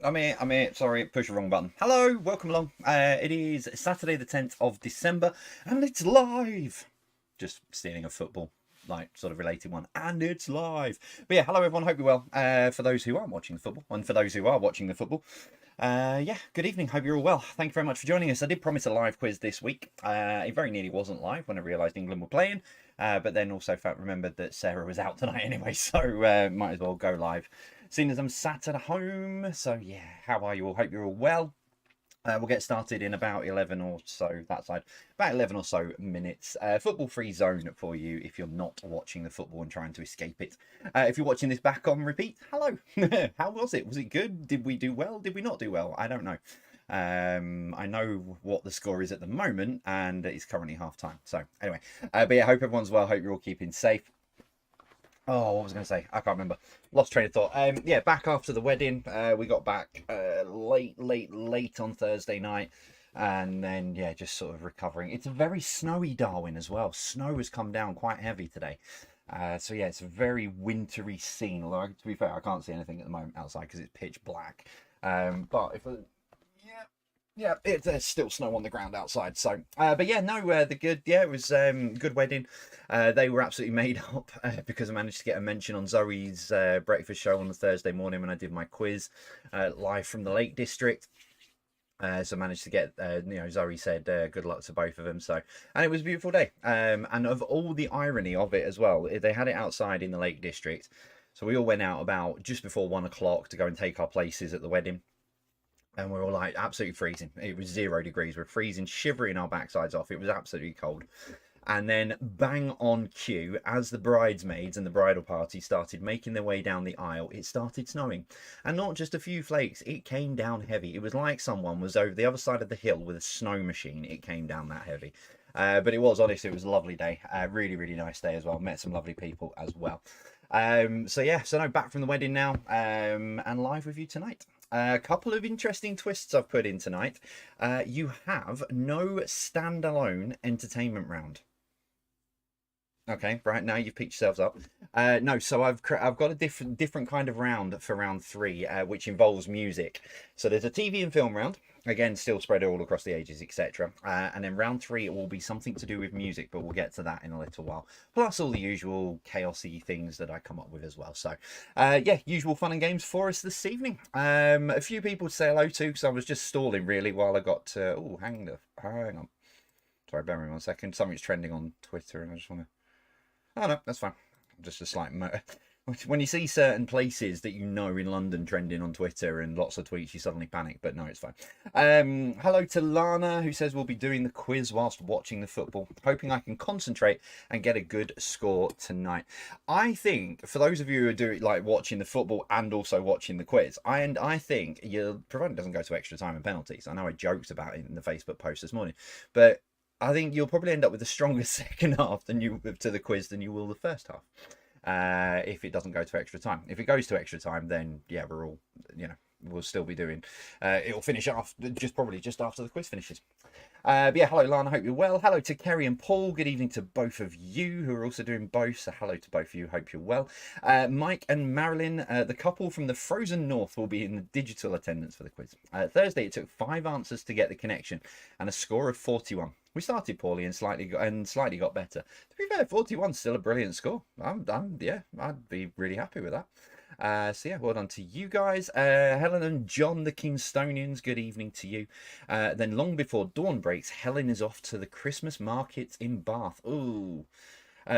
I'm here. Sorry, push the wrong button. Hello, welcome along. It is Saturday the 10th of December, and it's live. Just stealing a football, like, sort of related one, and it's live. But yeah, hello everyone, hope you're well. For those who aren't watching the football, and for those who are watching the football, yeah, good evening, hope you're all well. Thank you very much for joining us. I did promise a live quiz this week. It very nearly wasn't live when I realised England were playing, but then also remembered that Sarah was out tonight anyway, so might as well go live. Seeing as I'm sat at home, so yeah, how are you all? Hope you're all well. We'll get started in about 11 or so, that side, about 11 or so minutes. Football free zone for you if you're not watching the football and trying to escape it. If you're watching this back on repeat, hello. How was it? Was it good? Did we do well? Did we not do well? I don't know. I know what the score is at the moment, and it's currently half time. So anyway, but yeah, hope everyone's well. Hope you're all keeping safe. Oh, what was I going to say? I can't remember. Lost train of thought. Yeah, back after the wedding. We got back late on Thursday night. And then, yeah, just sort of recovering. It's a very snowy Darwin as well. Snow has come down quite heavy today. So, yeah, it's a very wintry scene. Although, to be fair, I can't see anything at the moment outside because it's pitch black. But if yeah, there's still snow on the ground outside. So, but yeah, no, the good, yeah, it was good wedding. They were absolutely made up because I managed to get a mention on Zoe's breakfast show on the Thursday morning when I did my quiz live from the Lake District. So I managed to get, Zoe said good luck to both of them. So, and it was a beautiful day. And of all the irony of it as well, they had it outside in the Lake District. So we all went out about just before 1 o'clock to go and take our places at the wedding. And we're all like absolutely freezing. It was 0 degrees. We're freezing, shivering our backsides off. It was absolutely cold. And then bang on cue, as the bridesmaids and the bridal party started making their way down the aisle, it started snowing. And not just a few flakes, it came down heavy. It was like someone was over the other side of the hill with a snow machine. It came down that heavy. But it was, honestly, it was a lovely day. Really, really nice day as well. Met some lovely people as well. So yeah, so no, back from the wedding now, and live with you tonight. A couple of interesting twists I've put in tonight. You have no standalone entertainment round. Okay, right now you've picked yourselves up. No, so I've got a different kind of round for round 3, which involves music. So there's a TV and film round, again still spread all across the ages, etc. And then round 3 it will be something to do with music, but we'll get to that in a little while. Plus all the usual chaosy things that I come up with as well. So yeah, usual fun and games for us this evening. A few people to say hello to because I was just stalling really while I got to. Oh, hang on. Sorry, bear with me 1 second. Something's trending on Twitter, and I just want to. Oh no, that's fine. Just a slight when you see certain places that you know in London trending on Twitter and lots of tweets, you suddenly panic. But no, it's fine. Hello to Lana, who says we'll be doing the quiz whilst watching the football. Hoping I can concentrate and get a good score tonight. I think for those of you who are doing like watching the football and also watching the quiz, I think provided it doesn't go to extra time and penalties. I know I joked about it in the Facebook post this morning, but I think you'll probably end up with a stronger second half to the quiz than you will the first half. If it doesn't go to extra time. If it goes to extra time, then yeah, we're all, we'll still be doing. It'll finish off probably just after the quiz finishes. But yeah, hello Lana, hope you're well. Hello to Kerry and Paul. Good evening to both of you who are also doing both. So hello to both of you. Hope you're well. Mike and Marilyn, the couple from the frozen north, will be in the digital attendance for the quiz. Thursday, it took 5 answers to get the connection and a score of 41. We started poorly and slightly got better. To be fair, 41's still a brilliant score. Yeah, I'd be really happy with that. So yeah, well done to you guys. Helen and John, the Kingstonians, good evening to you. Then long before dawn breaks, Helen is off to the Christmas markets in Bath. Ooh.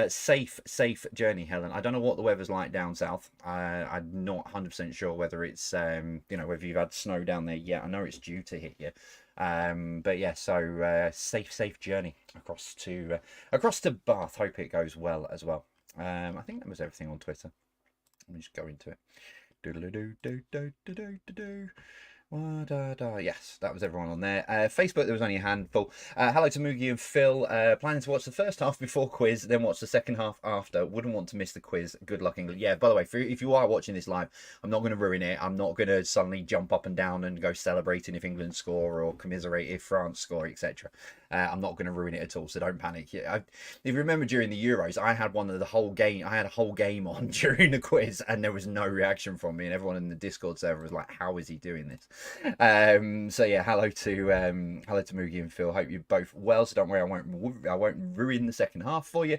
Safe journey, Helen. I don't know what the weather's like down south. I'm not 100% sure whether it's whether you've had snow down there yet. I know it's due to hit you. But yeah, so safe journey across to Bath. Hope it goes well as well. I think that was everything on Twitter. Let me just go into it. Yes, that was everyone on there. Facebook, there was only a handful. Hello to Moogie and Phil. Planning to watch the first half before quiz, then watch the second half after. Wouldn't want to miss the quiz. Good luck, England. Yeah, by the way, if you are watching this live, I'm not going to ruin it. I'm not going to suddenly jump up and down and go celebrating if England score or commiserate if France score, etc. I'm not going to ruin it at all, so don't panic. If you remember during the Euros, I had the whole game. I had a whole game on during the quiz, and there was no reaction from me, and everyone in the Discord server was like, "How is he doing this?" So yeah, hello to Moogie and Phil. Hope you're both well. So don't worry, I won't ruin the second half for you.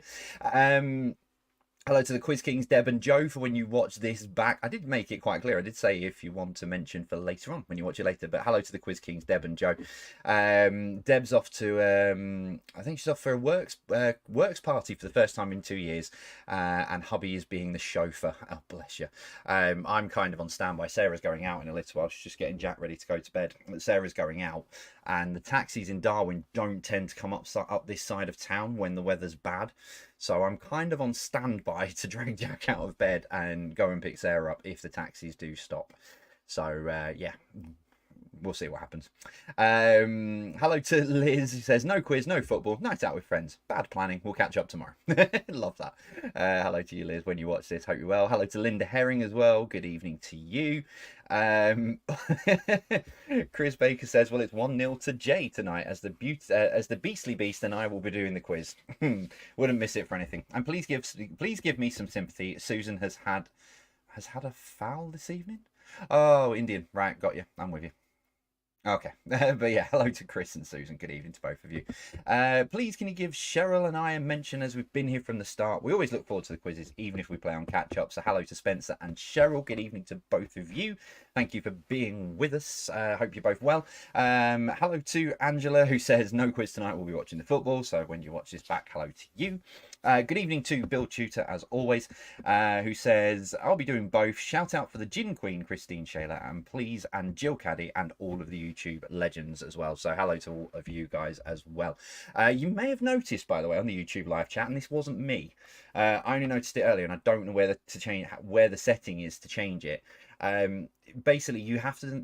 Hello to the Quiz Kings, Deb and Joe, for when you watch this back. I did make it quite clear. I did say if you want to mention for later on when you watch it later. But hello to the Quiz Kings, Deb and Joe. Deb's off to, I think she's off for a works party for the first time in 2 years. And hubby is being the chauffeur. Oh, bless you. I'm kind of on standby. Sarah's going out in a little while. She's just getting Jack ready to go to bed. But Sarah's going out. And the taxis in Darwin don't tend to come up this side of town when the weather's bad. So I'm kind of on standby to drag Jack out of bed and go and pick Sarah up if the taxis do stop. So, yeah, we'll see what happens. Hello to Liz, who says, no quiz, no football, night out with friends. Bad planning, we'll catch up tomorrow. Love that. Hello to you, Liz, when you watch this. Hope you're well. Hello to Linda Herring as well. Good evening to you. Chris Baker says, well, it's 1-0 to Jay tonight as the beastly beast, and I will be doing the quiz. Wouldn't miss it for anything. And please give me some sympathy. Susan has had a foul this evening. Oh, Indian. Right, got you. I'm with you. Okay, but yeah, hello to Chris and Susan. Good evening to both of you. Please, can you give Cheryl and I a mention as we've been here from the start? We always look forward to the quizzes, even if we play on catch-up. So hello to Spencer and Cheryl. Good evening to both of you. Thank you for being with us. Hope you're both well. Hello to Angela, who says, no quiz tonight. We'll be watching the football. So when you watch this back, hello to you. Good evening to Bill Tutor, as always, who says, I'll be doing both. Shout out for the Gin Queen, Christine Shayla, and Jill Caddy, and all of the YouTube legends as well. So hello to all of you guys as well. You may have noticed, by the way, on the YouTube live chat, and this wasn't me. I only noticed it earlier, and I don't know where the setting is to change it. Basically, you have to...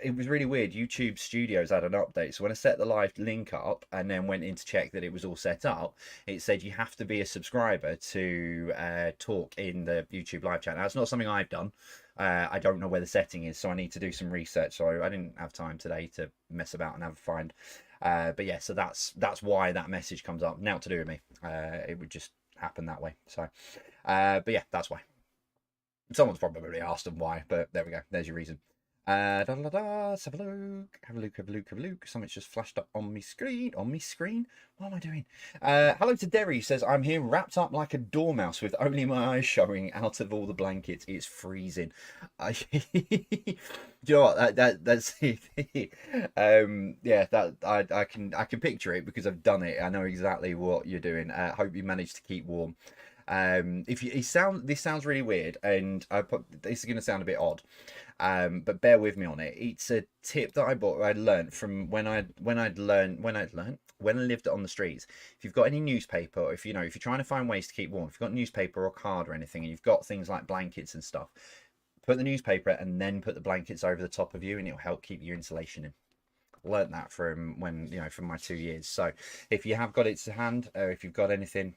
It was really weird. YouTube Studios had an update. So when I set the live link up and then went in to check that it was all set up, it said you have to be a subscriber to talk in the YouTube live chat. Now, it's not something I've done. I don't know where the setting is, so I need to do some research. So I didn't have time today to mess about and have a find. But yeah, so that's why that message comes up. Now to do with me. It would just happen that way. So, but yeah, that's why. Someone's probably asked them why, but there we go. There's your reason. Let's have a look. Have a look. Something's just flashed up on me screen. What am I doing? Hello to Derry, who says, I'm here wrapped up like a dormouse with only my eyes showing out of all the blankets. It's freezing. Do you know what? That's yeah, that I can picture it because I've done it. I know exactly what you're doing. Hope you managed to keep warm. This sounds really weird, and this is going to sound a bit odd, but bear with me on it. It's a tip that I learned from when I lived on the streets. If you've got any newspaper, or if you're trying to find ways to keep warm, if you've got newspaper or card or anything, and you've got things like blankets and stuff, put the newspaper and then put the blankets over the top of you, and it'll help keep your insulation in. Learned that from from my 2 years. So if you have got it to hand, or if you've got anything,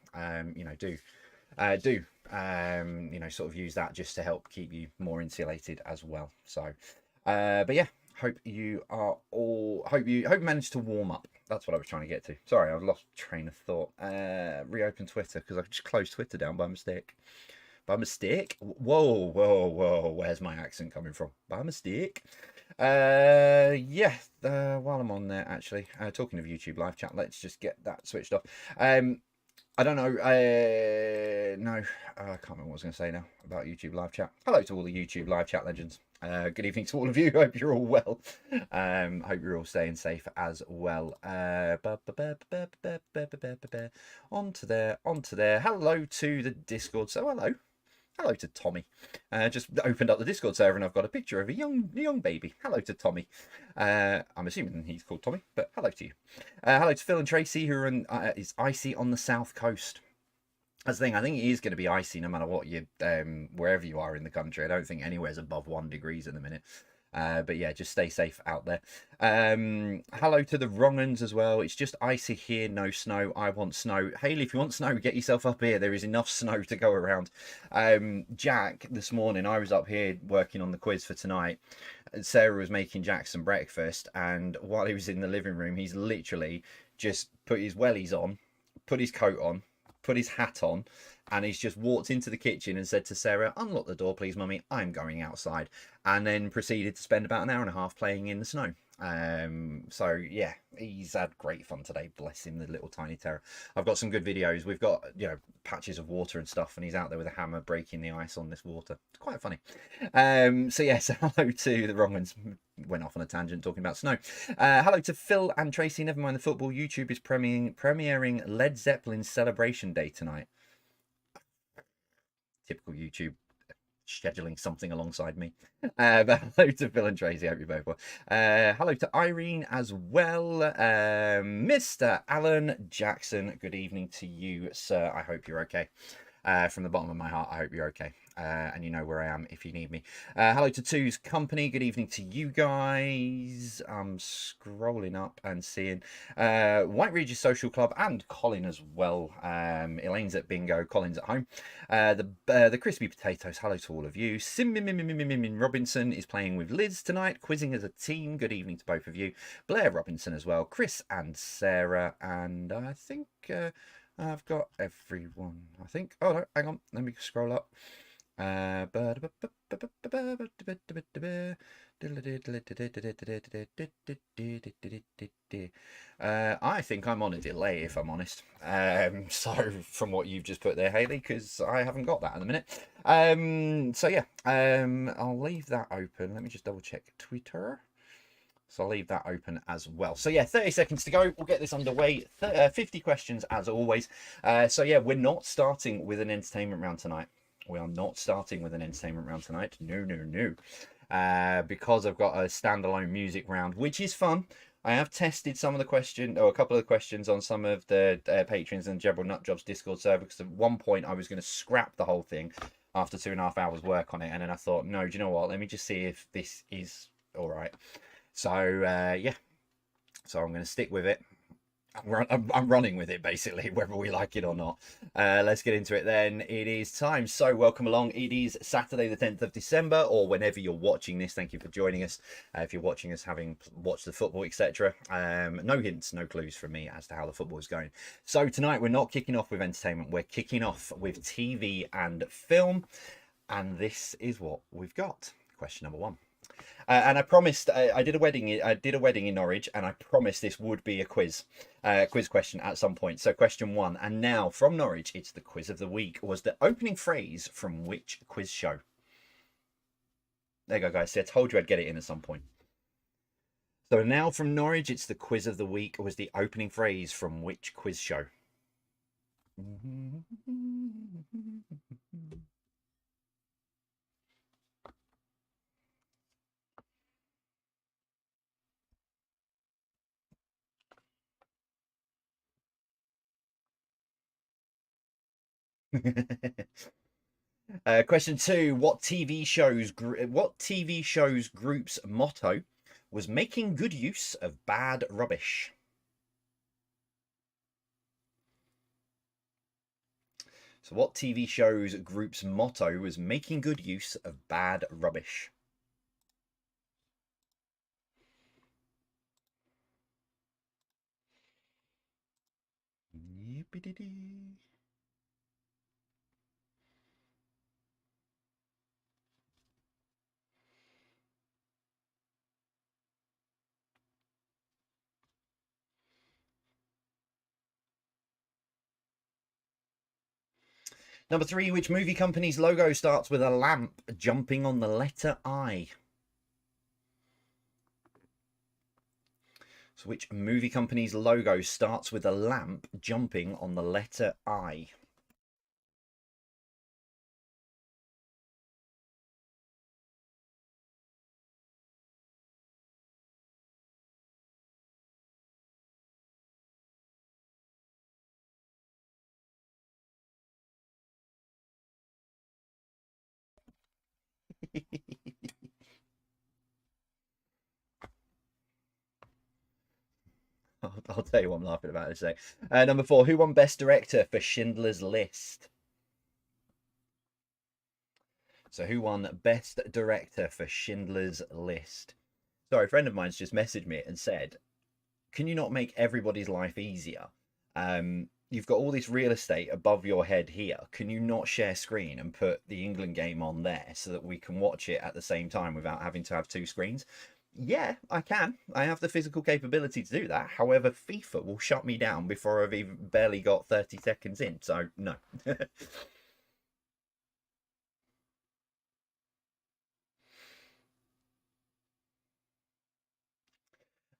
sort of use that just to help keep you more insulated as well. So but yeah, hope you managed to warm up. That's what I was trying to get to. Sorry, I've lost train of thought. Reopen Twitter because I've just closed Twitter down by mistake. Whoa, where's my accent coming from? By mistake. Yeah, while I'm on there, actually, talking of YouTube live chat, let's just get that switched off. I don't know. No, I can't remember what I was going to say now about YouTube live chat. Hello to all the YouTube live chat legends. Good evening to all of you. Hope you're all well. Hope you're all staying safe as well. Onto there. Hello to the Discord. So hello to Tommy. Just opened up the Discord server and I've got a picture of a young baby. Hello to Tommy. I'm assuming he's called Tommy, but hello to you. Hello to Phil and Tracy, who are is icy on the south coast. That's the thing. I think it is going to be icy no matter what wherever you are in the country. I don't think anywhere's above 1 degree in the minute. But yeah, just stay safe out there. Hello to the wrong uns as well. It's just icy here, no snow. I want snow. Haley, if you want snow, get yourself up here. There is enough snow to go around. Jack, this morning, I was up here working on the quiz for tonight. Sarah was making Jack some breakfast, and while he was in the living room, he's literally just put his wellies on, put his coat on, put his hat on, and he's just walked into the kitchen and said to Sarah, "Unlock the door, please, mummy. I'm going outside." And then proceeded to spend about an hour and a half playing in the snow. So yeah, he's had great fun today. Bless him, the little tiny terror. I've got some good videos. We've got, you know, patches of water and stuff, and he's out there with a hammer breaking the ice on this water. It's quite funny. So yes, hello to the wrong ones. Went off on a tangent talking about snow. Hello to Phil and Tracy. Never mind the football. YouTube is premiering Led Zeppelin's Celebration Day tonight. Typical YouTube scheduling something alongside me. But hello to Phil and Tracy. Hope you're both well. Hello to Irene as well. Mr. Alan Jackson. Good evening to you, sir. I hope you're okay. From the bottom of my heart, I hope you're okay. And you know where I am if you need me. Hello to Two's Company. Good evening to you guys. I'm scrolling up and seeing White Regis Social Club and Colin as well. Elaine's at bingo. Colin's at home. The Crispy Potatoes. Hello to all of you. Sim Robinson is playing with Liz tonight, quizzing as a team. Good evening to both of you. Blair Robinson as well. Chris and Sarah. And I think... I've got everyone, I think. Oh, no, hang on. Let me scroll up. I think I'm on a delay, if I'm honest. So from what you've just put there, Haley, because I haven't got that in a minute. So yeah, I'll leave that open. Let me just double check Twitter. So I'll leave that open as well. So yeah, 30 seconds to go. We'll get this underway. 50 questions as always. So yeah, we're not starting with an entertainment round tonight. We are not starting with an entertainment round tonight. No, no, no. Because I've got a standalone music round, which is fun. I have tested some of the questions, or a couple of the questions on some of the patrons and General Nutjobs Discord server, because at one point I was going to scrap the whole thing after 2.5 hours work on it. And then I thought, no, do you know what? Let me just see if this is all right. So yeah, so I'm going to stick with it. I'm running with it, basically, whether we like it or not. Let's get into it then. It is time. So welcome along. It is Saturday the 10th of December, or whenever you're watching this. Thank you for joining us. If you're watching us having watched the football, etc. No hints, no clues from me as to how the football is going. So tonight we're not kicking off with entertainment. We're kicking off with TV and film. And this is what we've got. Question number 1. And I promised I did a wedding in Norwich, and I promised this would be a quiz question at some point. So question 1, and now from Norwich, it's the quiz of the week. Was the opening phrase from which quiz show? There you go, guys. See, I told you I'd get it in at some point. So now from Norwich, it's the quiz of the week. Was the opening phrase from which quiz show? Question 2: What TV show's group's motto was making good use of bad rubbish? So what TV show's group's motto was making good use of bad rubbish? Yippee-dee-dee. Number 3, which movie company's logo starts with a lamp jumping on the letter I? So which movie company's logo starts with a lamp jumping on the letter I? I'll tell you what I'm laughing about in a sec. Number 4, who won Best Director for Schindler's List? So who won Best Director for Schindler's List? Sorry, a friend of mine's just messaged me and said, can you not make everybody's life easier? You've got all this real estate above your head here. Can you not share screen and put the England game on there so that we can watch it at the same time without having to have 2 screens? Yeah, I can. I have the physical capability to do that. However, FIFA will shut me down before I've even barely got 30 seconds in. So, no.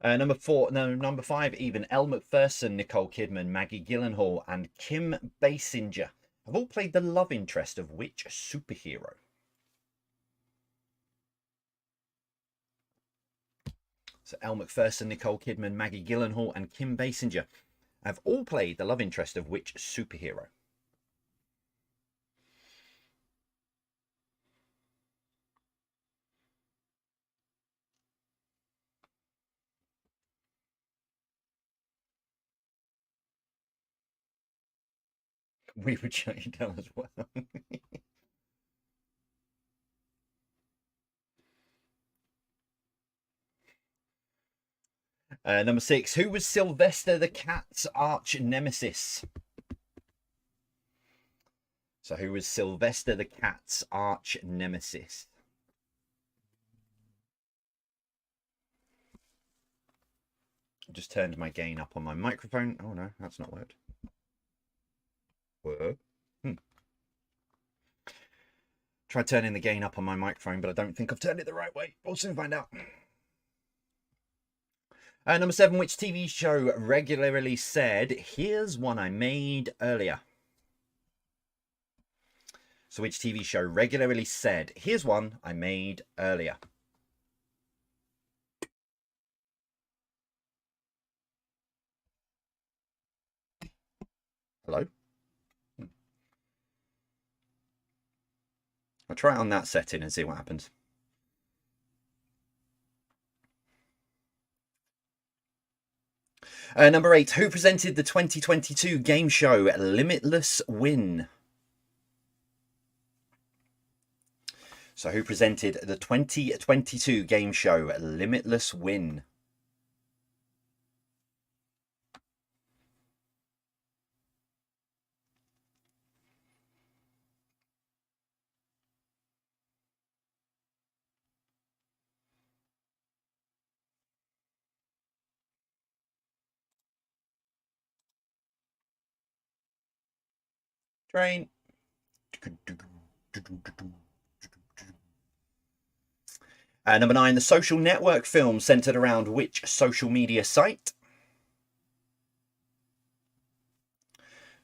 Number 5 even. Elle Macpherson, Nicole Kidman, Maggie Gyllenhaal and Kim Basinger have all played the love interest of which superhero? So Elle Macpherson, Nicole Kidman, Maggie Gyllenhaal and Kim Basinger have all played the love interest of which superhero? We would shut you down as well. Number 6, who was Sylvester the Cat's arch nemesis? So who was Sylvester the Cat's arch nemesis? I just turned my gain up on my microphone. Oh no, that's not worked. Whoa. Tried turning the gain up on my microphone, but I don't think I've turned it the right way. We'll soon find out. Number 7, which TV show regularly said, here's one I made earlier? So which TV show regularly said, here's one I made earlier? Hello? I'll try it on that setting and see what happens. Number 8, who presented the 2022 game show Limitless Win? So who presented the 2022 game show Limitless Win? Train. Number 9, the social network film centered around which social media site?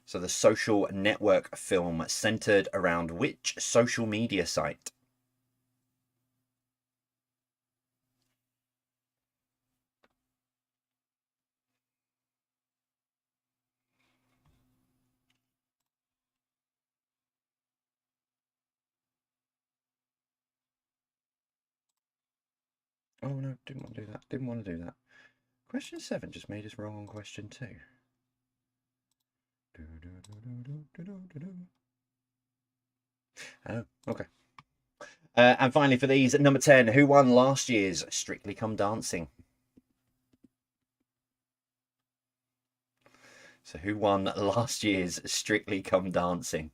So the social network film centered around which social media site? Oh no, didn't want to do that. Didn't want to do that. Question 7 just made us wrong on question 2. Oh, okay. And finally for these, number 10, who won last year's Strictly Come Dancing? So who won last year's Strictly Come Dancing?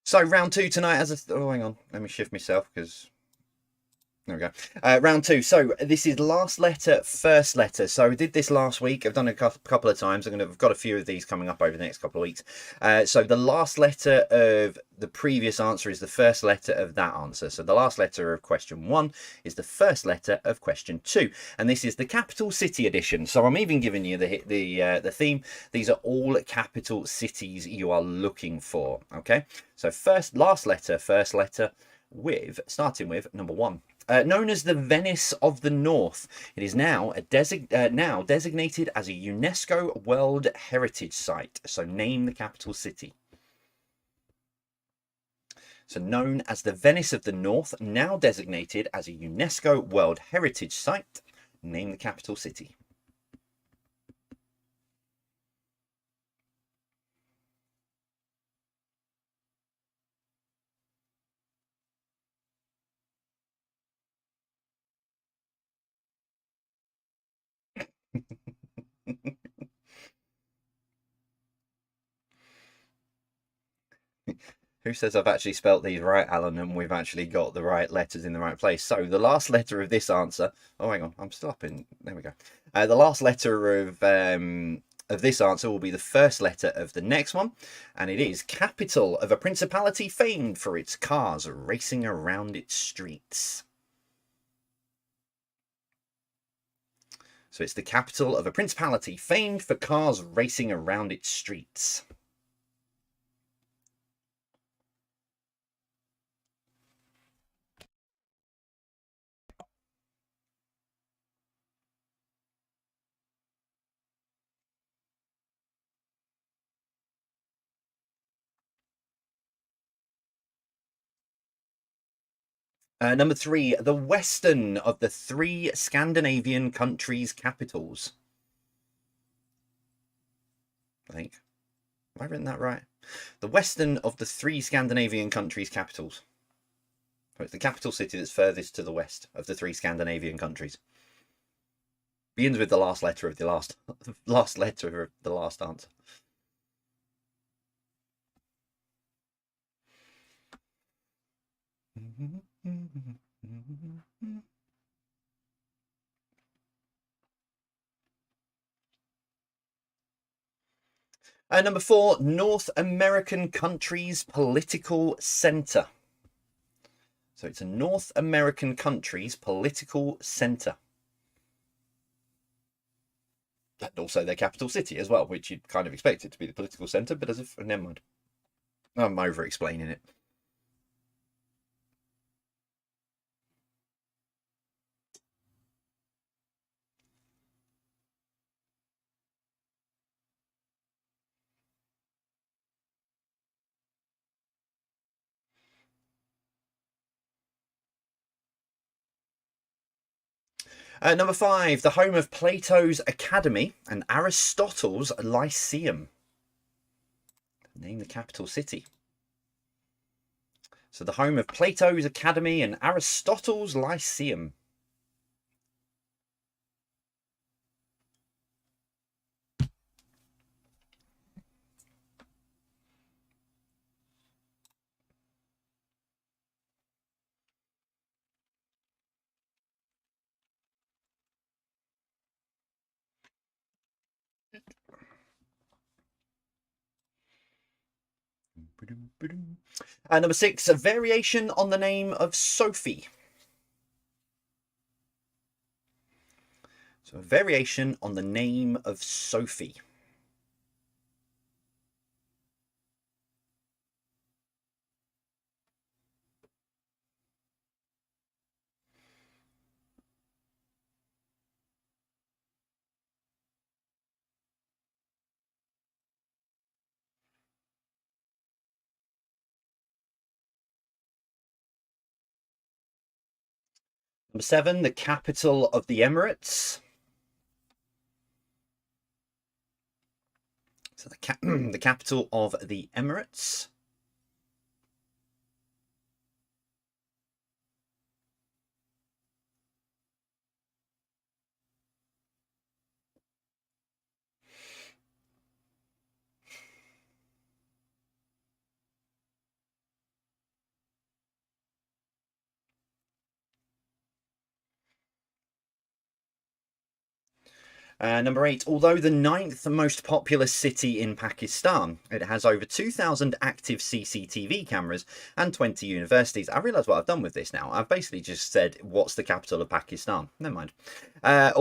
So round 2 tonight has a... Oh, hang on. Let me shift myself because There we go. Round two. So this is last letter, first letter. So I did this last week. I've done it a couple of times. I've got a few of these coming up over the next couple of weeks. So the last letter of the previous answer is the first letter of that answer. So the last letter of question 1 is the first letter of question 2. And this is the capital city edition. So I'm even giving you the theme. These are all capital cities you are looking for. Okay. So last letter, first letter, starting with number 1. Known as the Venice of the North, it is now designated as a UNESCO World Heritage Site. So name the capital city. So known as the Venice of the North, now designated as a UNESCO World Heritage Site. Name the capital city. Who says I've actually spelt these right, Alan, and we've actually got the right letters in the right place? So the last letter of this answer. Oh, hang on, I'm still up in. There we go. The last letter of this answer will be the first letter of the next one, and it is capital of a principality famed for its cars racing around its streets. So it's the capital of a principality famed for cars racing around its streets. Number 3, the western of the 3 Scandinavian countries' capitals. I think. Have I written that right? The western of the 3 Scandinavian countries' capitals. So it's the capital city that's furthest to the west of the 3 Scandinavian countries. Begins with the last letter of the last letter of the last answer. Number 4, North American country's political center. So it's a North American country's political center. And also their capital city as well, which you'd kind of expect it to be the political center, but as if, never mind. I'm over explaining it. Number 5, the home of Plato's Academy and Aristotle's Lyceum. Name the capital city. So the home of Plato's Academy and Aristotle's Lyceum. Number 6, a variation on the name of Sophie. So a variation on the name of Sophie. Number 7, the capital of the Emirates. So the capital of the Emirates. Number 8, although the ninth most populous city in Pakistan, it has over 2,000 active CCTV cameras and 20 universities. I realise what I've done with this now. I've basically just said, what's the capital of Pakistan? Never mind. I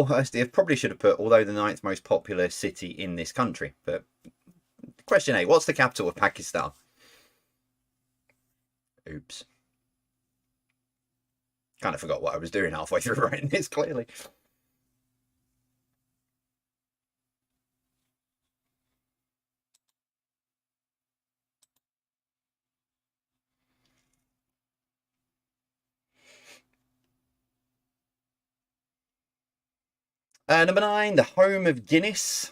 probably should have put, although the ninth most populous city in this country. But question 8, what's the capital of Pakistan? Oops. Kind of forgot what I was doing halfway through writing this, clearly. Number 9, the home of Guinness.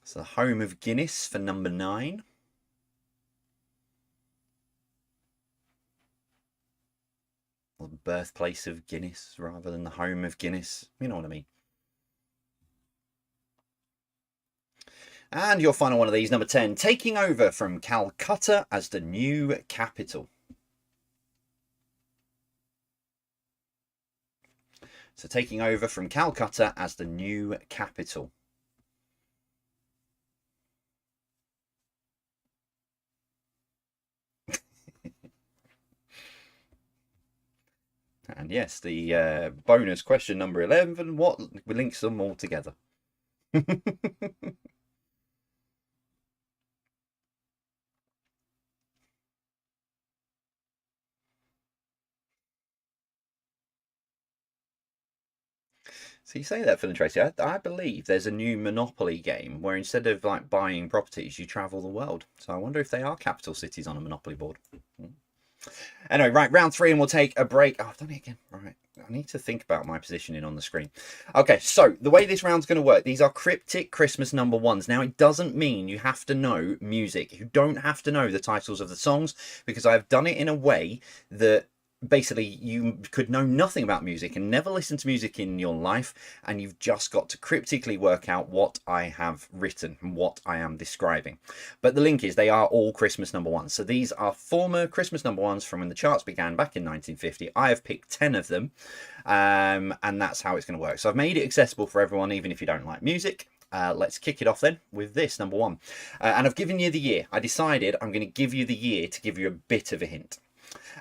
So the home of Guinness for number 9. Or the birthplace of Guinness rather than the home of Guinness. You know what I mean. And your final one of these, number 10, taking over from Calcutta as the new capital. So taking over from Calcutta as the new capital. And yes, the bonus question number 11, what links them all together? So you say that, Phil and Tracy. I believe there's a new Monopoly game where instead of like buying properties, you travel the world. So I wonder if they are capital cities on a Monopoly board. Anyway, right, round 3, and we'll take a break. Oh, I've done it again. Right, I need to think about my positioning on the screen. Okay, so the way this round's going to work, these are Cryptic Christmas number 1s. Now, it doesn't mean you have to know music. You don't have to know the titles of the songs, because I've done it in a way that basically you could know nothing about music and never listen to music in your life, and you've just got to cryptically work out what I have written and what I am describing. But the link is they are all Christmas number 1s. So these are former Christmas number 1s from when the charts began back in 1950. I have picked 10 of them, and that's how it's going to work. So I've made it accessible for everyone, even if you don't like music. Let's kick it off then with this, number 1. And I've given you the year. I decided I'm going to give you the year to give you a bit of a hint.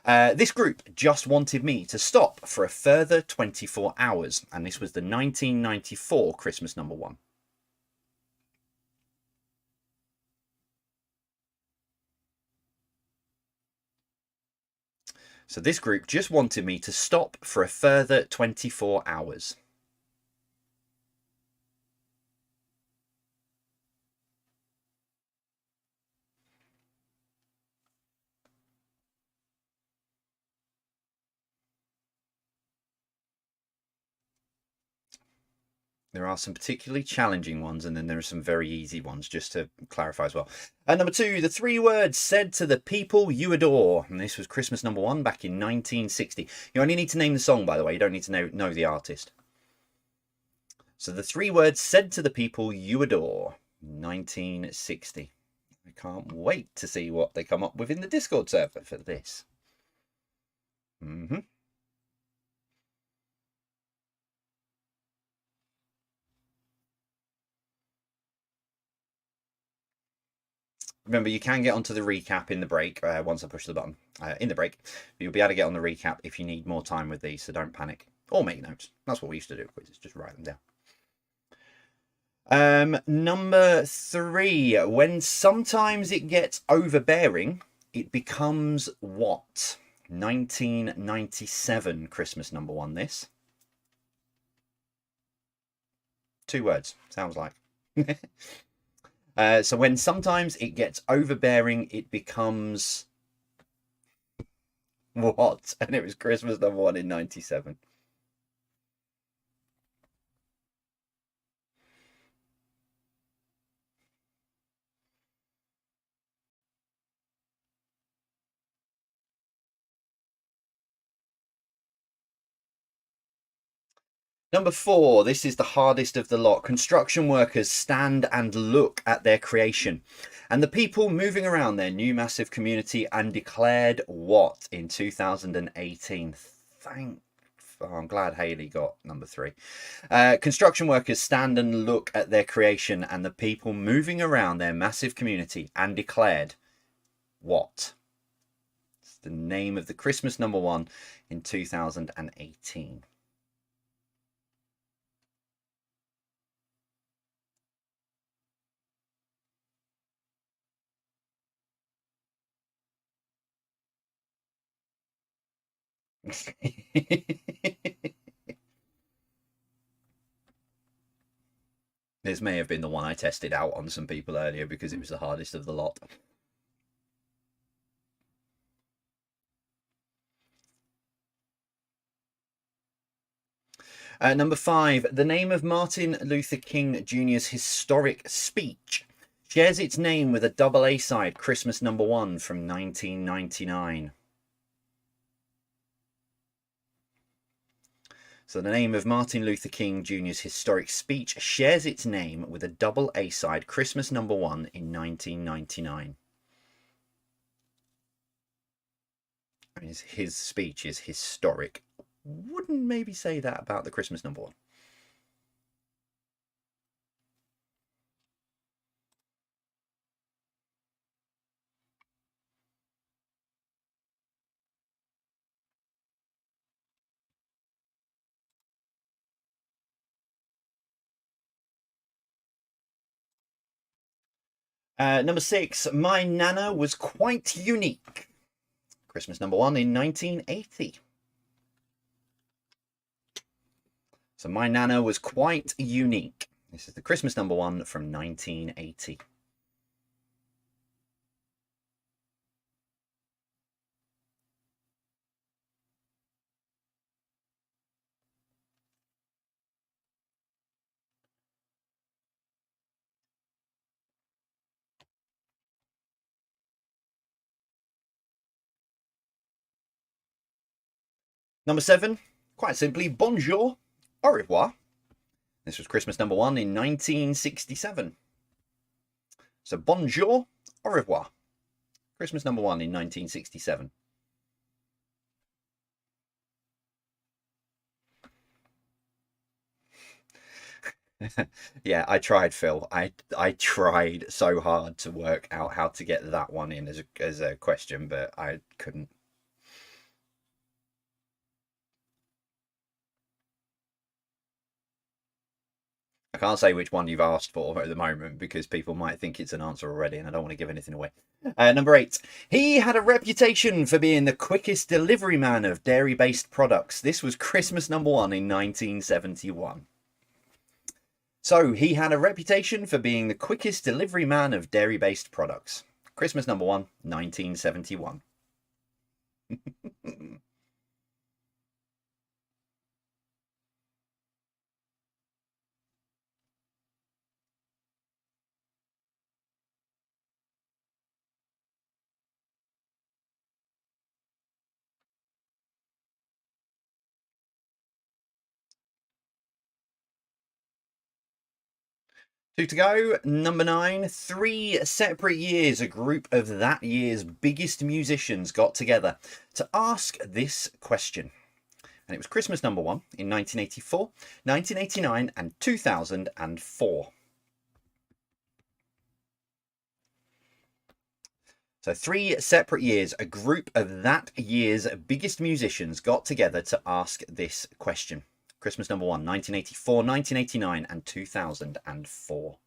This group just wanted me to stop for a further 24 hours, and this was the 1994 Christmas number 1. So this group just wanted me to stop for a further 24 hours. There are some particularly challenging ones, and then there are some very easy ones, just to clarify as well. And number 2, the 3 words said to the people you adore. And this was Christmas number 1 back in 1960. You only need to name the song, by the way. You don't need to know the artist. So the 3 words said to the people you adore, 1960. I can't wait to see what they come up with in the Discord server for this. Remember, you can get onto the recap in the break once I push the button in the break. You'll be able to get on the recap if you need more time with these, so don't panic. Or make notes. That's what we used to do, just write them down. Number 3. When sometimes it gets overbearing, it becomes what? 1997 Christmas number 1, this. 2 words, sounds like. So when sometimes it gets overbearing, it becomes what? And it was Christmas number 1 in 97. Number 4, this is the hardest of the lot. Construction workers stand and look at their creation, and the people moving around their new massive community and declared what in 2018? I'm glad Haley got number 3. Construction workers stand and look at their creation, and the people moving around their massive community and declared what? It's the name of the Christmas number 1 in 2018. This may have been the one I tested out on some people earlier because it was the hardest of the lot. Number 5, the name of Martin Luther King Jr.'s historic speech shares its name with a double A-side, Christmas number 1 from 1999. So the name of Martin Luther King Jr.'s historic speech shares its name with a double A-side, Christmas number 1 in 1999. I mean, his speech is historic. Wouldn't maybe say that about the Christmas number 1. Number 6, my Nana was quite unique. Christmas number 1 in 1980. So my Nana was quite unique. This is the Christmas number 1 from 1980. Number 7, quite simply, bonjour, au revoir. This was Christmas number 1 in 1967. So bonjour, au revoir. Christmas number 1 in 1967. Yeah, I tried, Phil. I tried so hard to work out how to get that one in as a question, but I couldn't. I can't say which one you've asked for at the moment because people might think it's an answer already, and I don't want to give anything away. Number 8. He had a reputation for being the quickest delivery man of dairy-based products. This was Christmas number 1 in 1971. So he had a reputation for being the quickest delivery man of dairy-based products. Christmas number 1, 1971. Two to go. Number 9. 3 separate years, a group of that year's biggest musicians got together to ask this question. And it was Christmas number 1 in 1984, 1989, and 2004. So 3 separate years, a group of that year's biggest musicians got together to ask this question. Christmas number 1, 1984, 1989, and 2004.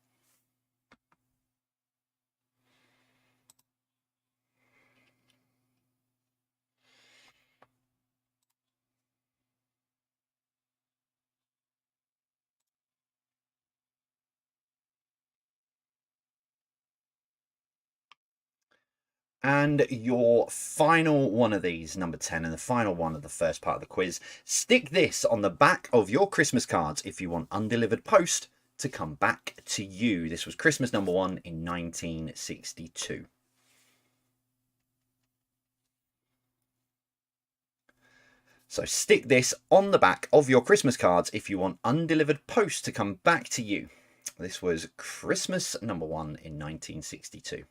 And your final one of these, number 10, and the final one of the first part of the quiz. Stick this on the back of your Christmas cards if you want undelivered post to come back to you. This was Christmas number 1 in 1962. So stick this on the back of your Christmas cards if you want undelivered post to come back to you. This was Christmas number 1 in 1962.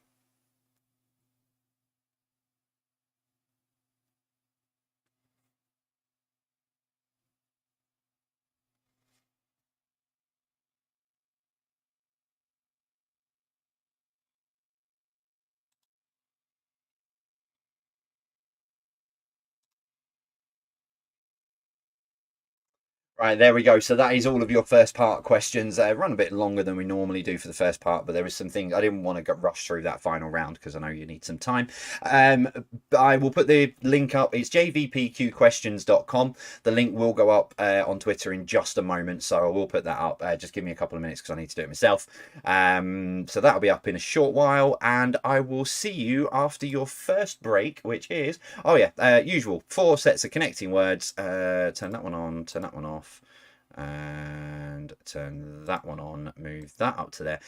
Right, there we go. So that is all of your first part questions. Run a bit longer than we normally do for the first part, but there is some things I didn't want to rush through that final round because I know you need some time. I will put the link up. It's jvpqquestions.com. The link will go up on Twitter in just a moment, so I will put that up. Just give me a couple of minutes because I need to do it myself. So that'll be up in a short while, and I will see you after your first break, which is, oh yeah, usual 4 sets of connecting words. Turn that one on, turn that one off, and turn that one on, move that up to there.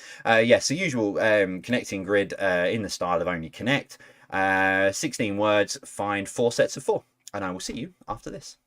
So usual connecting grid in the style of Only Connect. 16 words, find 4 sets of 4, and I will see you after this.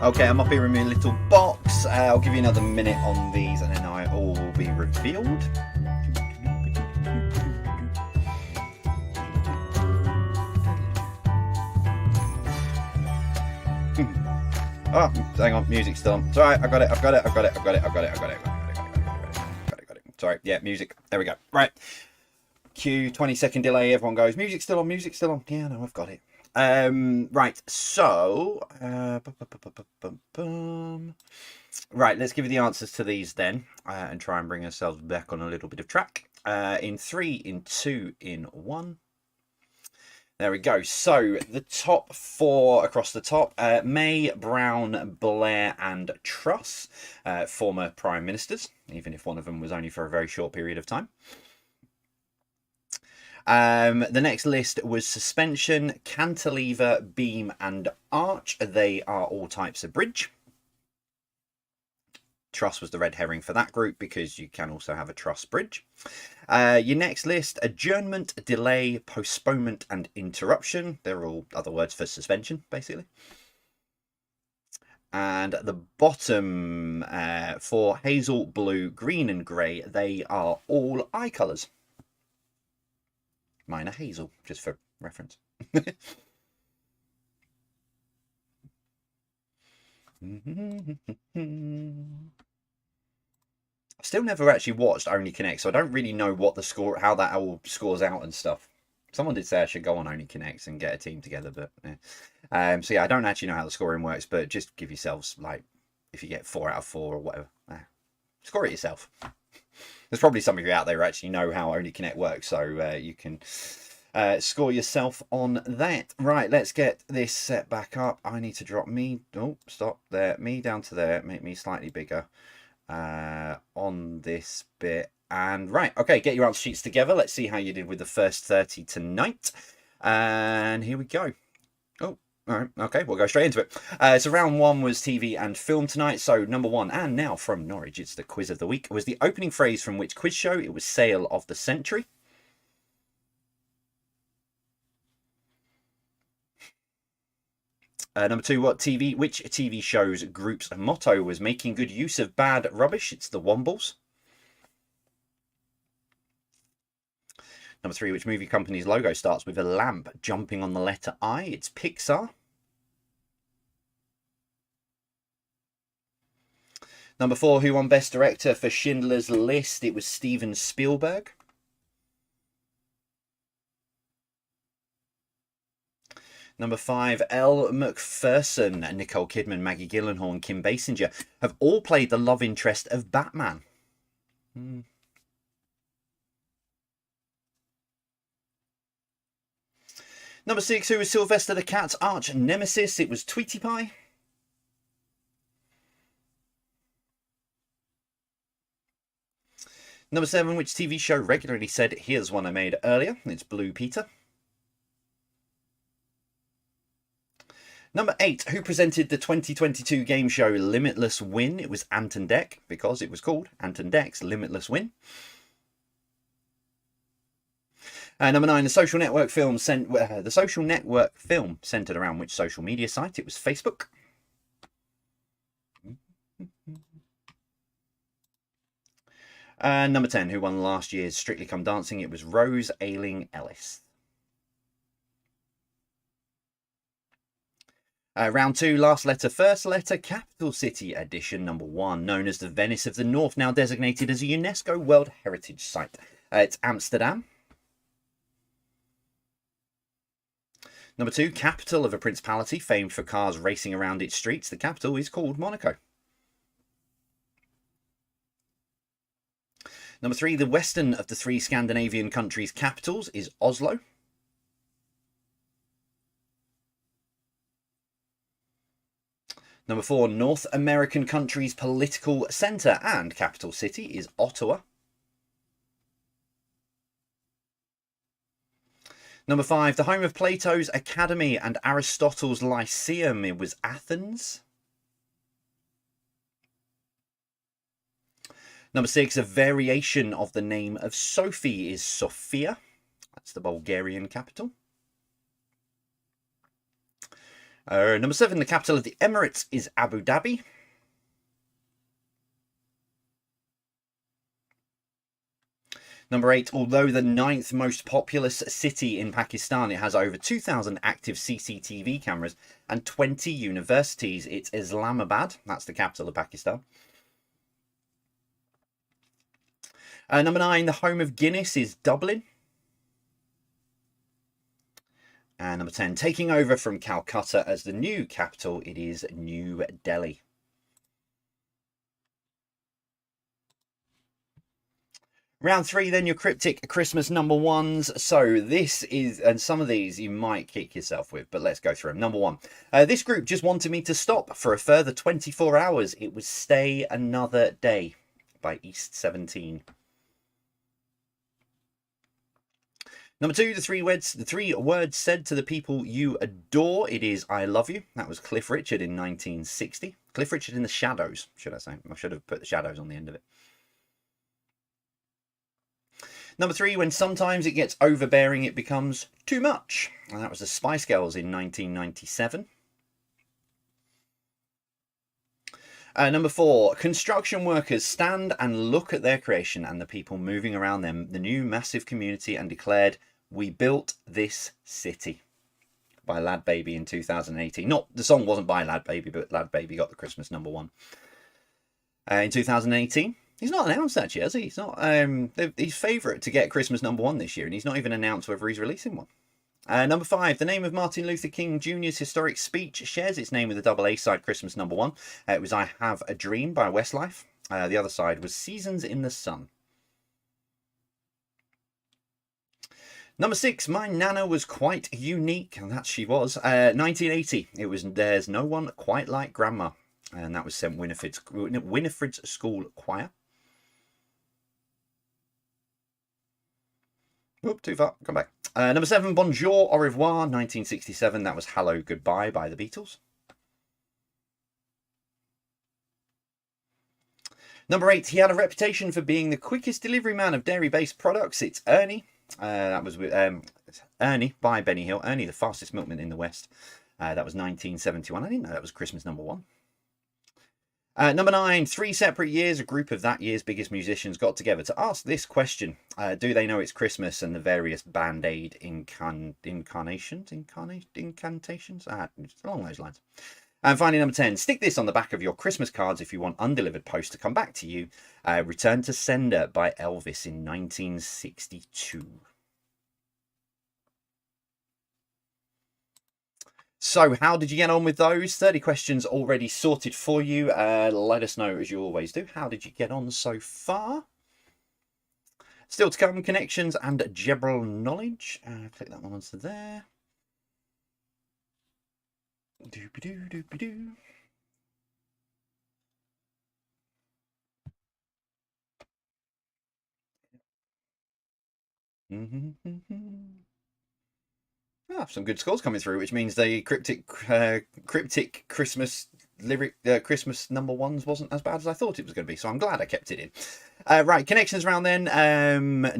Okay, I'm up here in my little box. I'll give you another minute on these and then I all will be revealed. Oh, hang on, music's still on. It's alright, I got it. Sorry, yeah, music. There we go. Right. Cue, 20-second delay, everyone goes, music's still on. Yeah, no, I've got it. Right, so right, let's give you the answers to these then, and try and bring ourselves back on a little bit of track. In 3, in 2, in 1. There we go. So the top 4 across the top: May, Brown, Blair, and Truss, former prime ministers, even if one of them was only for a very short period of time. The next list was suspension, cantilever, beam, and arch. They are all types of bridge. Truss was the red herring for that group because you can also have a truss bridge. Your next list: adjournment, delay, postponement, and interruption. They're all other words for suspension, basically. And the bottom for hazel, blue, green, and grey, they are all eye colours. Mine are hazel, just for reference. I've still never actually watched Only Connect, so I don't really know what the score, how that all scores out and stuff. Someone did say I should go on Only Connect and get a team together, but yeah. So yeah, I don't actually know how the scoring works, but just give yourselves, like, if you get 4 out of 4 or whatever, score it yourself. There's probably some of you out there who actually know how Only Connect works, so you can score yourself on that. Right, let's get this set back up. I need to drop me, oh, stop there, me down to there, make me slightly bigger on this bit. And right, okay, get your answer sheets together. Let's see how you did with the first 30 tonight. And here we go. Oh, all right, okay, we'll go straight into it. So round 1 was TV and film tonight. So number 1, and now from Norwich, it's the quiz of the week, was the opening phrase from which quiz show? It was Sale of the Century. Number 2, which TV show's group's motto was making good use of bad rubbish? It's the Wombles. Number 3, which movie company's logo starts with a lamp jumping on the letter I? It's Pixar. Number 4, who won Best Director for Schindler's List? It was Steven Spielberg. Number 5, Elle Macpherson, Nicole Kidman, Maggie Gyllenhaal, and Kim Basinger have all played the love interest of Batman. Number 6, who was Sylvester the Cat's arch nemesis? It was Tweety Pie. Number 7, which TV show regularly said, here's one I made earlier? It's Blue Peter. Number 8, who presented the 2022 game show Limitless Win? It was Ant and Dec, because it was called Ant and Dec's Limitless Win. Number 9, the social network film centered around which social media site? It was Facebook. Number 10, who won last year's Strictly Come Dancing? It was Rose Ayling-Ellis. Round 2, last letter, first letter, capital city edition, number 1, known as the Venice of the North, now designated as a UNESCO World Heritage Site. It's Amsterdam. Number 2, capital of a principality famed for cars racing around its streets. The capital is called Monaco. Number 3, the western of the 3 Scandinavian countries' capitals is Oslo. Number 4, North American country's political centre and capital city is Ottawa. Number 5, the home of Plato's Academy and Aristotle's Lyceum. It was Athens. Number 6, a variation of the name of Sophie is Sofia. That's the Bulgarian capital. Number 7, the capital of the Emirates is Abu Dhabi. Number 8, although the 9th most populous city in Pakistan, it has over 2,000 active CCTV cameras and 20 universities. It's Islamabad. That's the capital of Pakistan. Number 9, the home of Guinness is Dublin. And number 10, taking over from Calcutta as the new capital, it is New Delhi. Round 3, then, your cryptic Christmas number ones. So this is, and some of these you might kick yourself with, but let's go through them. Number 1, this group just wanted me to stop for a further 24 hours. It was Stay Another Day by East 17. Number 2, the three words said to the people you adore. It is I love you. That was Cliff Richard in 1960. Cliff Richard in the Shadows, should I say. I should have put the Shadows on the end of it. Number 3, when sometimes it gets overbearing, it becomes too much. And that was the Spice Girls in 1997. Number 4, construction workers stand and look at their creation and the people moving around them, the new massive community, and declared, "We built this city," by Lad Baby in 2018. Not, the song wasn't by Lad Baby, but Lad Baby got the Christmas number 1 in 2018. He's not announced that yet, has he? He's not. He's favourite to get Christmas number 1 this year, and he's not even announced whether he's releasing one. Number 5, the name of Martin Luther King Jr.'s historic speech shares its name with the double A-side Christmas number 1. It was I Have a Dream by Westlife. The other side was Seasons in the Sun. Number 6, my Nana was quite unique, and that she was. 1980, it was There's No One Quite Like Grandma, and that was St. Winifred's School Choir. Oop, too far. Come back. Number 7, Bonjour, Au revoir, 1967. That was Hello, Goodbye by the Beatles. Number 8, he had a reputation for being the quickest delivery man of dairy-based products. It's Ernie. That was with Ernie by Benny Hill. Ernie, the fastest milkman in the West. That was 1971. I didn't know that was Christmas number 1. Number 9, 3 separate years, a group of that year's biggest musicians got together to ask this question. Do they know it's Christmas? And the various Band-Aid incantations? Along those lines. And finally, number 10, stick this on the back of your Christmas cards if you want undelivered post to come back to you. Return to Sender by Elvis in 1962. So how did you get on with those? 30 questions already sorted for you. Let us know, as you always do. How did you get on so far? Still to come, connections and general knowledge. Click that one onto there. Doopy-doo, doopy-doo. Some good scores coming through, which means the cryptic Christmas lyric Christmas number 1s wasn't as bad as I thought it was going to be, so I'm glad I kept it in. Right, connections round then.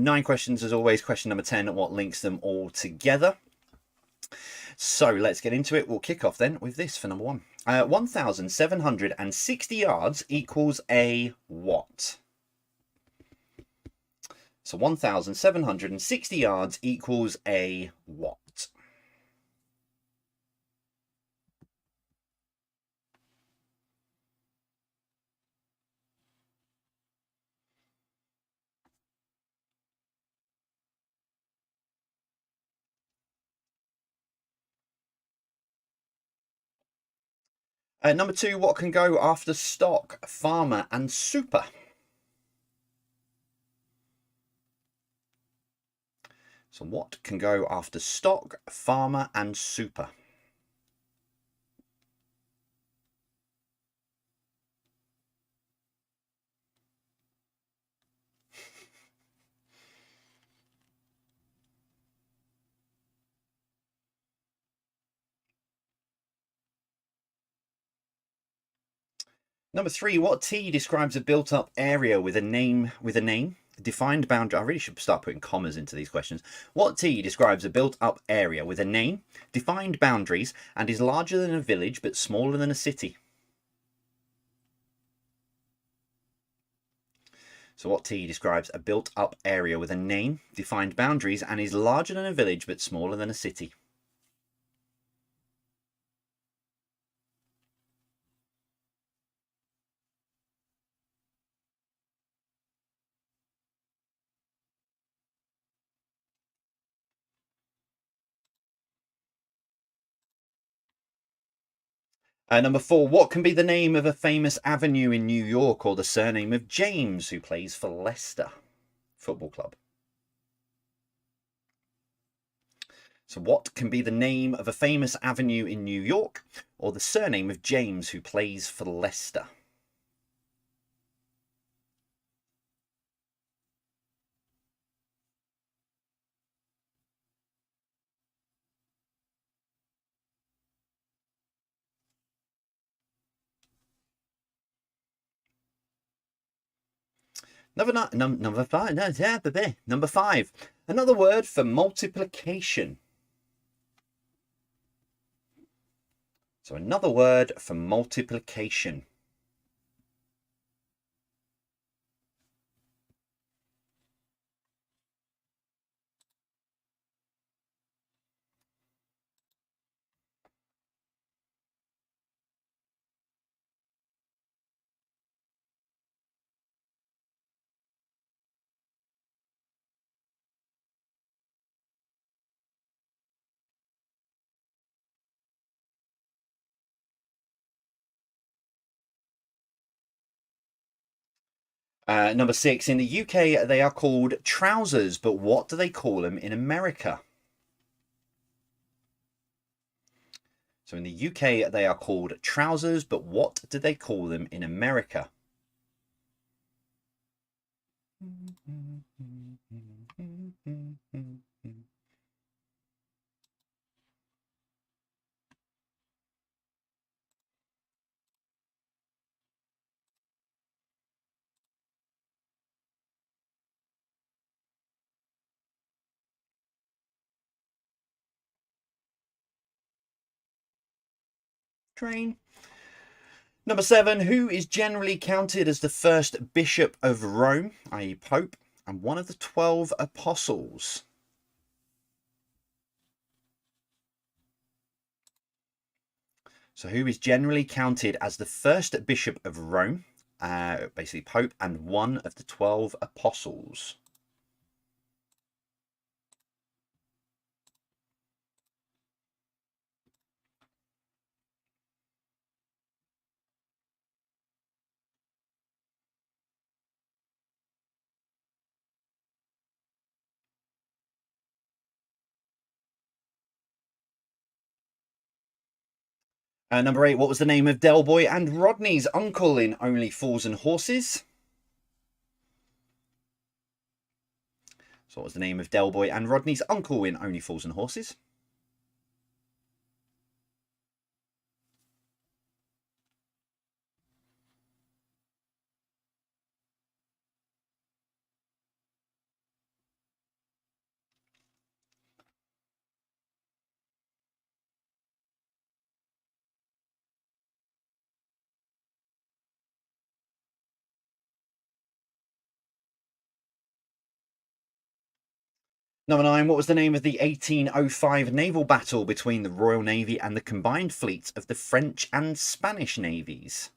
9 questions as always. Question number 10, what links them all together? So let's get into it. We'll kick off then with this for number 1. 1,760 yards equals a what? So 1,760 yards equals a what? Number 2, what can go after stock, farmer and super? So what can go after stock, farmer and super? Number 3, what T describes a built-up area with a name defined boundary. I really should start putting commas into these questions. What T describes a built-up area with a name, defined boundaries, and is larger than a village but smaller than a city? So what T describes a built-up area with a name, defined boundaries, and is larger than a village but smaller than a city? Number 4, what can be the name of a famous avenue in New York or the surname of James, who plays for Leicester Football Club? So what can be the name of a famous avenue in New York or the surname of James, who plays for Leicester? Number five. No, yeah, number 5. Another word for multiplication. So another word for multiplication. Number 6. In the UK, they are called trousers, but what do they call them in America? So in the UK, they are called trousers, but what do they call them in America? Train. Number 7, who is generally counted as the first bishop of Rome, i.e. Pope, and one of the 12 apostles? So who is generally counted as the first bishop of Rome, basically Pope, and one of the 12 apostles? Number 8, what was the name of Del Boy and Rodney's uncle in Only Fools and Horses? So what was the name of Del Boy and Rodney's uncle in Only Fools and Horses? Number 9, what was the name of the 1805 naval battle between the Royal Navy and the combined fleets of the French and Spanish navies?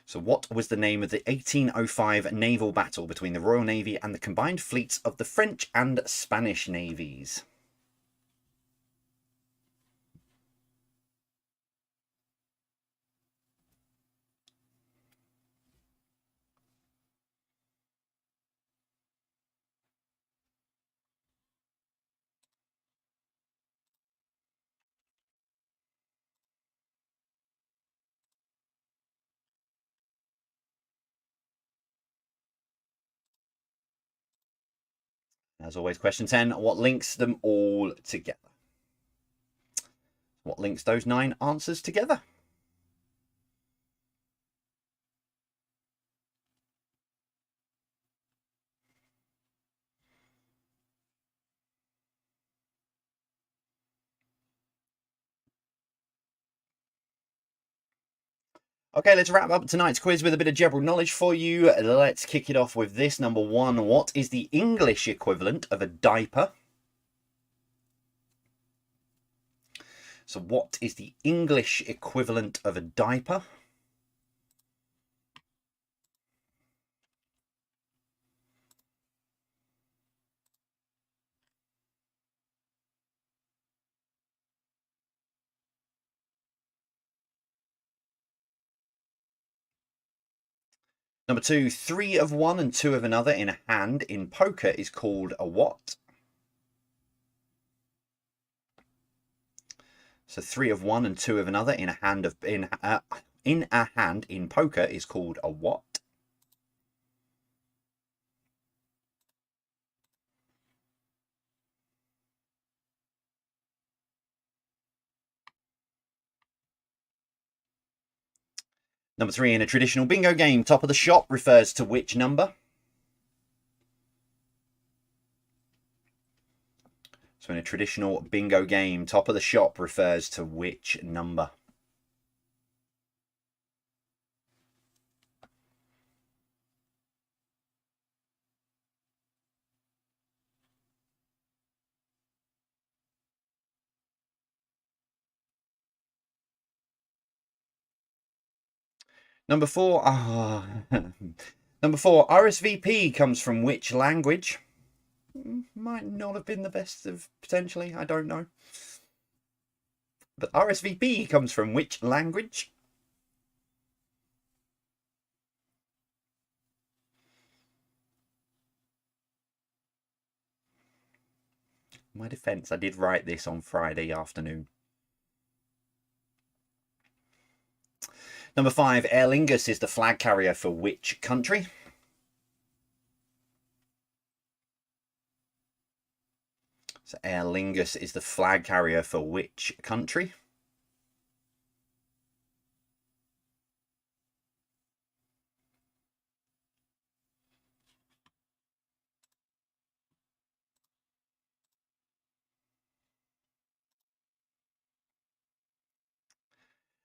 So what was the name of the 1805 naval battle between the Royal Navy and the combined fleets of the French and Spanish navies? As always, question 10, what links them all together? What links those 9 answers together? Okay, let's wrap up tonight's quiz with a bit of general knowledge for you. Let's kick it off with this. Number one, what is the English equivalent of a diaper? So what is the English equivalent of a diaper? Number two, 3 of one and 2 of another in a hand in poker is called a what? So 3 of one and 2 of another in a hand in poker is called a what? Number 3, in a traditional bingo game, top of the shop refers to which number? So in a traditional bingo game, top of the shop refers to which number? Number 4, number 4, RSVP comes from which language? Might not have been the best of potentially, I don't know. But RSVP comes from which language? My defense, I did write this on Friday afternoon. Number 5, Aer Lingus is the flag carrier for which country? So Aer Lingus is the flag carrier for which country?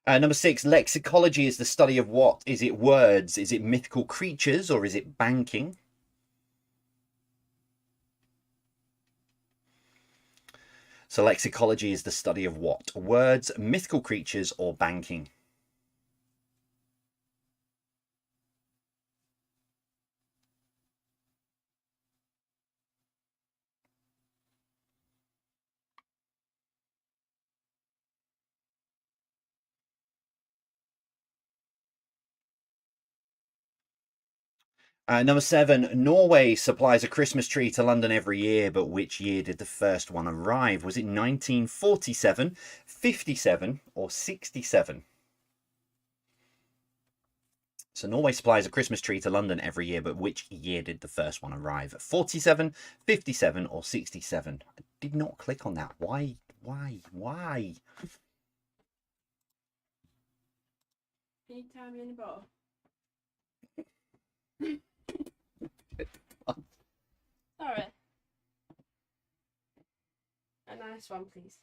Number 6, lexicology is the study of what? Is it words? Is it mythical creatures? Or is it banking? So lexicology is the study of what? Words, mythical creatures, or banking? Number 7, Norway supplies a Christmas tree to London every year, but which year did the first one arrive? Was it 1947, 57, or 67? So Norway supplies a Christmas tree to London every year, but which year did the first one arrive? 47, 57, or 67? I did not click on that. Why? Why? Can you tie me in a bow? Sorry. A nice one, please.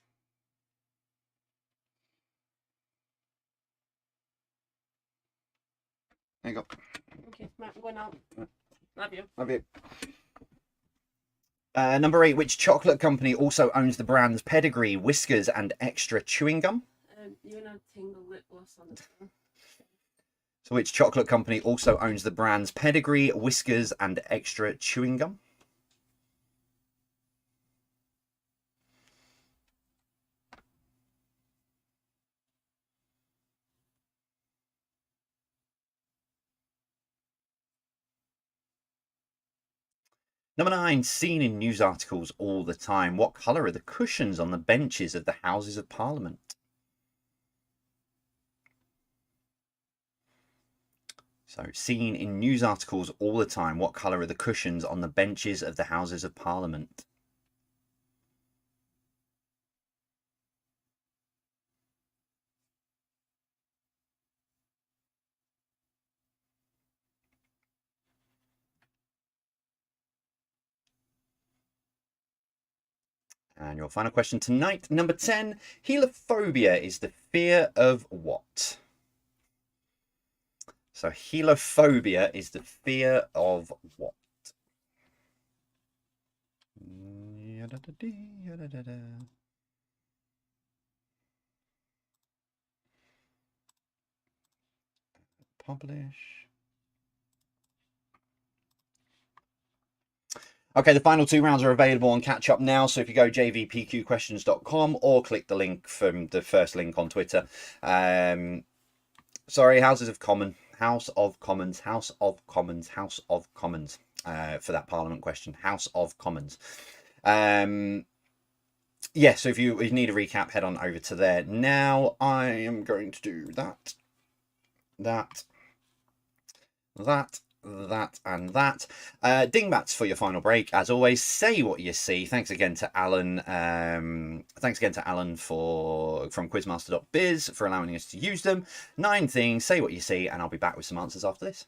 There you go. Okay, right, I'm going out. Love you. Love you. Number 8, which chocolate company also owns the brands Pedigree, Whiskers, and Extra Chewing Gum? You're gonna tingle lip gloss on this one. So which chocolate company also owns the brands Pedigree, Whiskers, and Extra Chewing Gum? Number 9, seen in news articles all the time. What colour are the cushions on the benches of the Houses of Parliament? So, seen in news articles all the time. What colour are the cushions on the benches of the Houses of Parliament? And your final question tonight, number 10. Helophobia is the fear of what? So helophobia is the fear of what? Publish. Okay, the final 2 rounds are available on Catch Up now. So if you go jvpqquestions.com or click the link from the first link on Twitter. Sorry, Houses of Commons, House of Commons, House of Commons, House of Commons for that Parliament question. House of Commons. Yeah, so if you need a recap, head on over to there. Now I am going to do that, and that. Dingbats for your final break. As always, say what you see. Thanks again to Alan. Thanks again to Alan from quizmaster.biz for allowing us to use them. 9 things, say what you see, and I'll be back with some answers after this.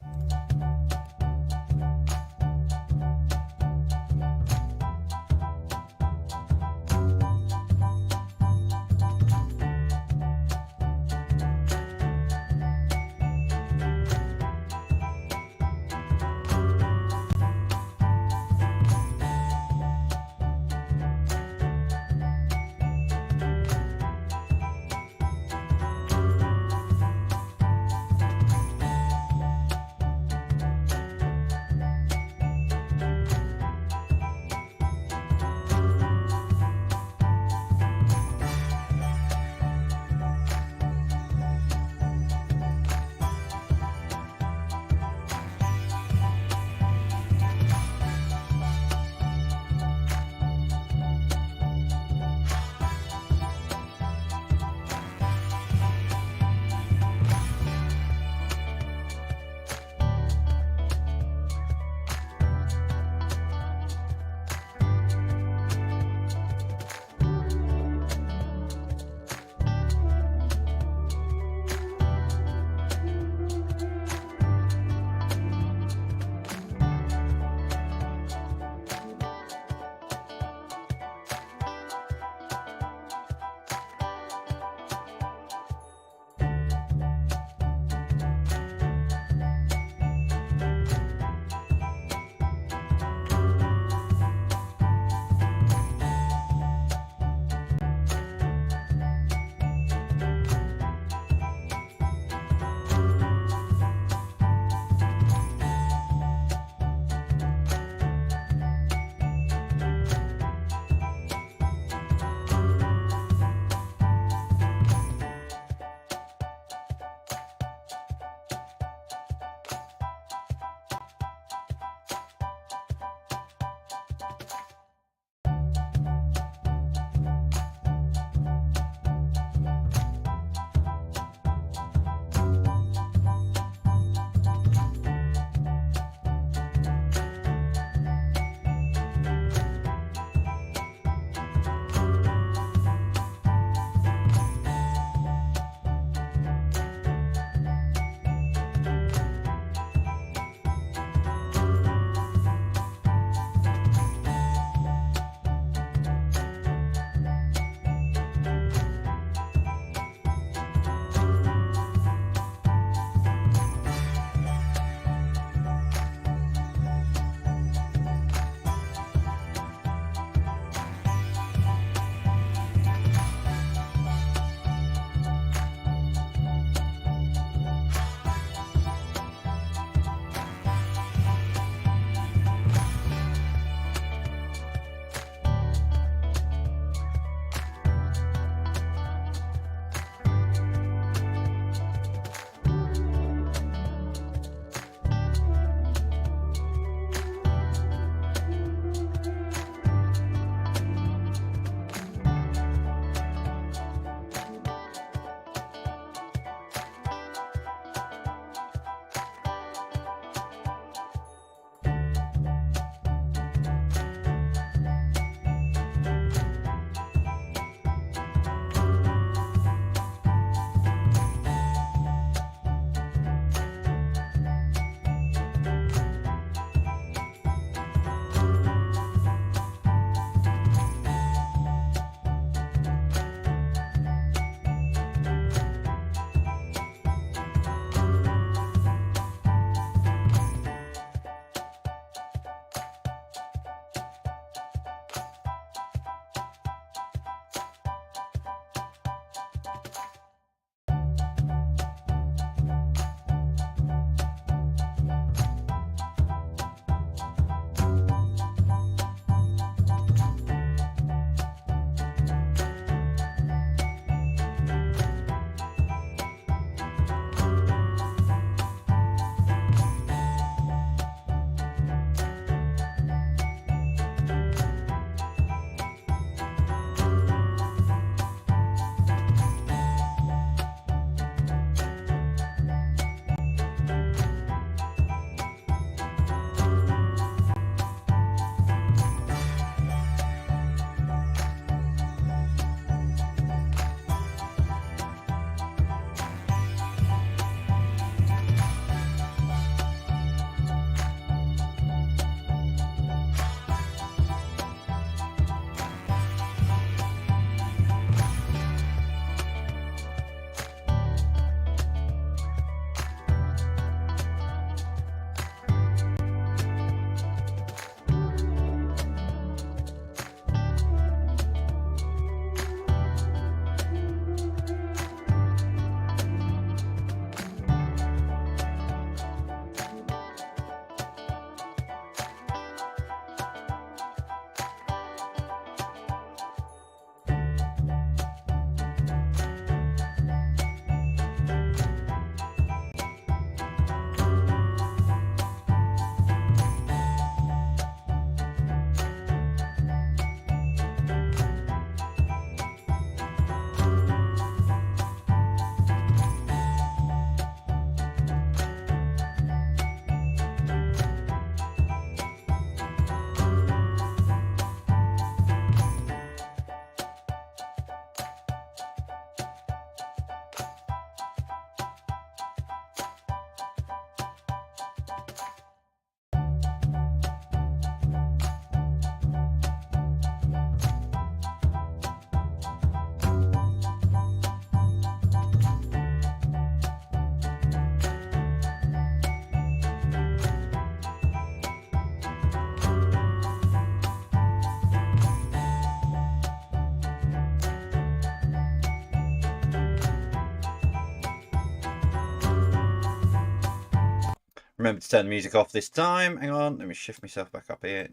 Remember to turn the music off this time. Hang on, let me shift myself back up here.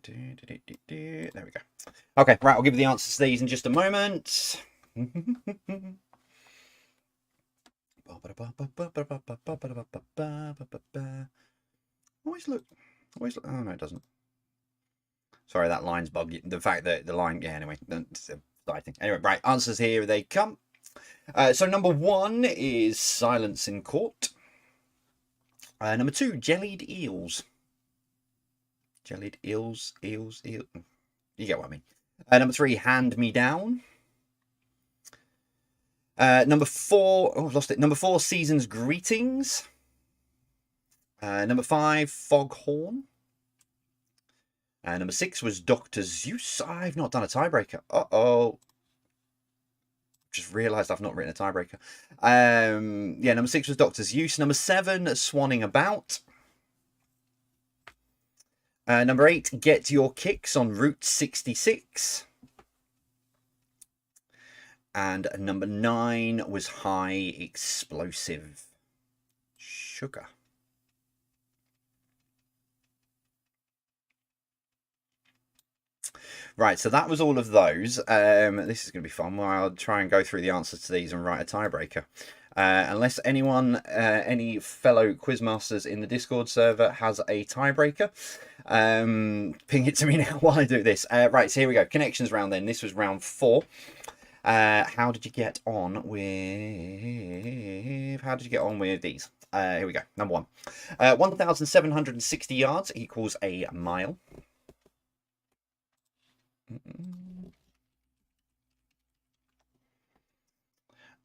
There we go. Okay, right, I'll give you the answers to these in just a moment. Always look. Oh, no, it doesn't. Sorry, that line's buggy. The fact that the line, yeah, anyway, that's exciting. Anyway, right, answers here they come. So number 1 is Silence in Court. Number 2, jellied eels. Jellied eels. You get what I mean. Number 3, hand me down. Number 4, oh, I've lost it. Number 4, season's greetings. Number 5, foghorn. Number 6 was Dr. Zeus. I've not done a tiebreaker. Uh-oh. Just realised I've not written a tiebreaker. Yeah, number 6 was Dr. Zeus. Number 7, Swanning About. Number 8, Get Your Kicks on Route 66. And number 9 was High Explosive Sugar. Right, so that was all of those. This is going to be fun. Well, I'll try and go through the answers to these and write a tiebreaker. Unless anyone, any fellow quizmasters in the Discord server has a tiebreaker, ping it to me now while I do this. Right, so here we go. Connections round then. This was round 4. How did you get on with these? Here we go. Number 1. 1,760 yards equals a mile.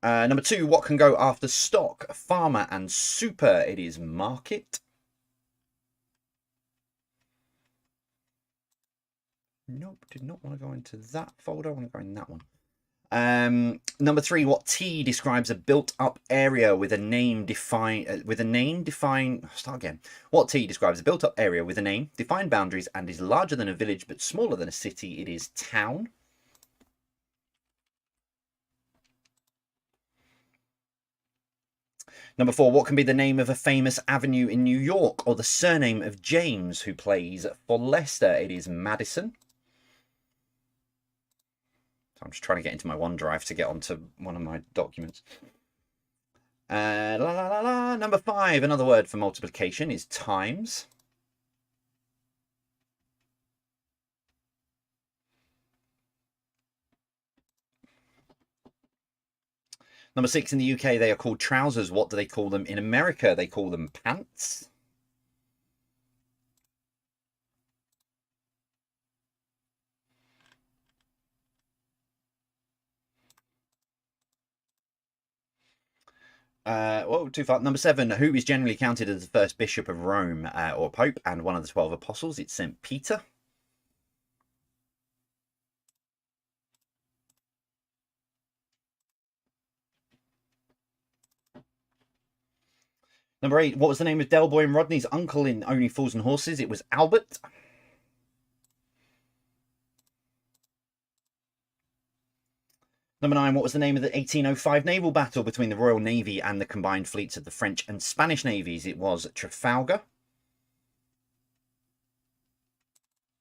Number 2, what can go after stock, farmer and super? It is market. Nope, did not want to go into that folder. I want to go in that one. Number 3, what T describes a built-up area with a name defined. Start again. What T describes a built-up area with a name, defined boundaries, and is larger than a village but smaller than a city? It is town. Number 4, what can be the name of a famous avenue in New York or the surname of James, who plays for Leicester? It is Madison. I'm just trying to get into my OneDrive to get onto one of my documents. Number 5, another word for multiplication is times. Number 6, in the UK, they are called trousers. What do they call them in America? They call them pants. Well, too far. Number 7, who is generally counted as the first bishop of Rome or pope and one of the 12 apostles? It's St. Peter. Number 8, what was the name of Del Boy and Rodney's uncle in Only Fools and Horses? It was Albert. Number 9, what was the name of the 1805 naval battle between the Royal Navy and the combined fleets of the French and Spanish navies? It was Trafalgar.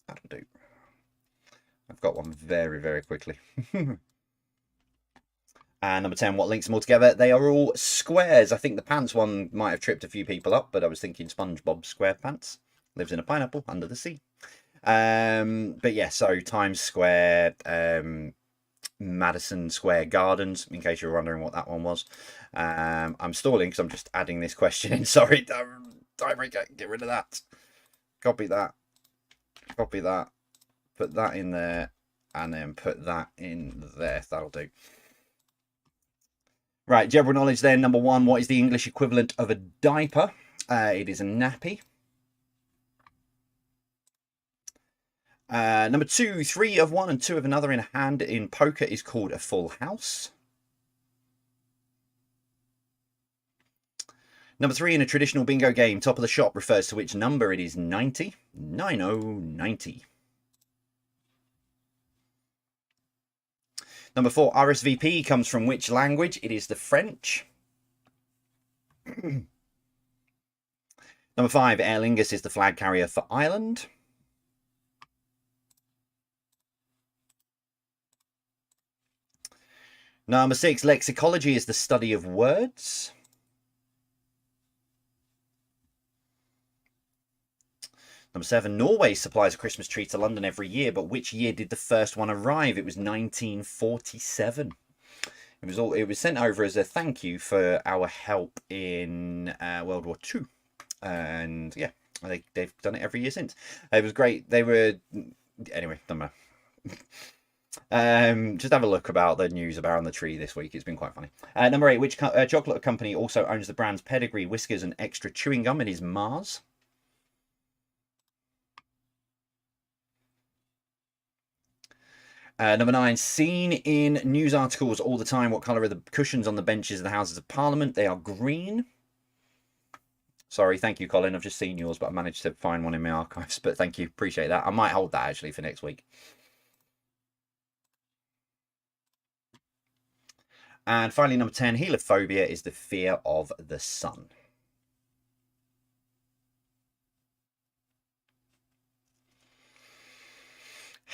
That'll do. I've got one very, very quickly. And number 10, what links them all together? They are all squares. I think the pants one might have tripped a few people up, but I was thinking SpongeBob SquarePants. Lives in a pineapple under the sea. But yeah, so Times Square, Madison Square Gardens, in case you're wondering what that one was. I'm stalling because I'm just adding this question in. Sorry, get rid of that. Copy that. Copy that. Put that in there. And then put that in there. That'll do. Right, general knowledge then. Number 1, what is the English equivalent of a diaper? It is a nappy. Number 2, 3 of one and 2 of another in a hand in poker is called a full house. Number 3, in a traditional bingo game, top of the shop refers to which number? It is 90. 90. Number 4, RSVP comes from which language? It is the French. Number 5, Aer Lingus is the flag carrier for Ireland. Number 6, lexicology is the study of words. Number 7, Norway supplies a Christmas tree to London every year, but which year did the first one arrive? It was 1947. It was sent over as a thank you for our help in World War II. And yeah, they've done it every year since. It was great. Anyway, don't matter. Just have a look about the news about the tree this week. It's been quite funny. Number 8, which chocolate company also owns the brands Pedigree, Whiskers, and Extra Chewing Gum? It is Mars. Number 9, seen in news articles all the time. What colour are the cushions on the benches of the Houses of Parliament? They are green. Sorry, thank you, Colin. I've just seen yours, but I managed to find one in my archives. But thank you, appreciate that. I might hold that actually for next week. And finally, number 10, helophobia is the fear of the sun.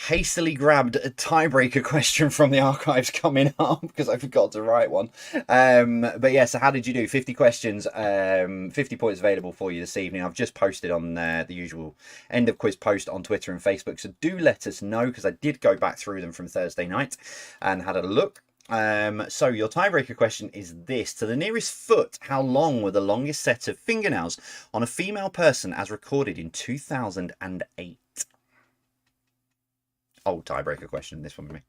Hastily grabbed a tiebreaker question from the archives coming up because I forgot to write one. But yeah, so how did you do? 50 questions, 50 points available for you this evening. I've just posted on the usual end of quiz post on Twitter and Facebook. So do let us know, because I did go back through them from Thursday night and had a look. So your tiebreaker question is this: to the nearest foot, how long were the longest set of fingernails on a female person as recorded in 2008? Old tiebreaker question, this one with me.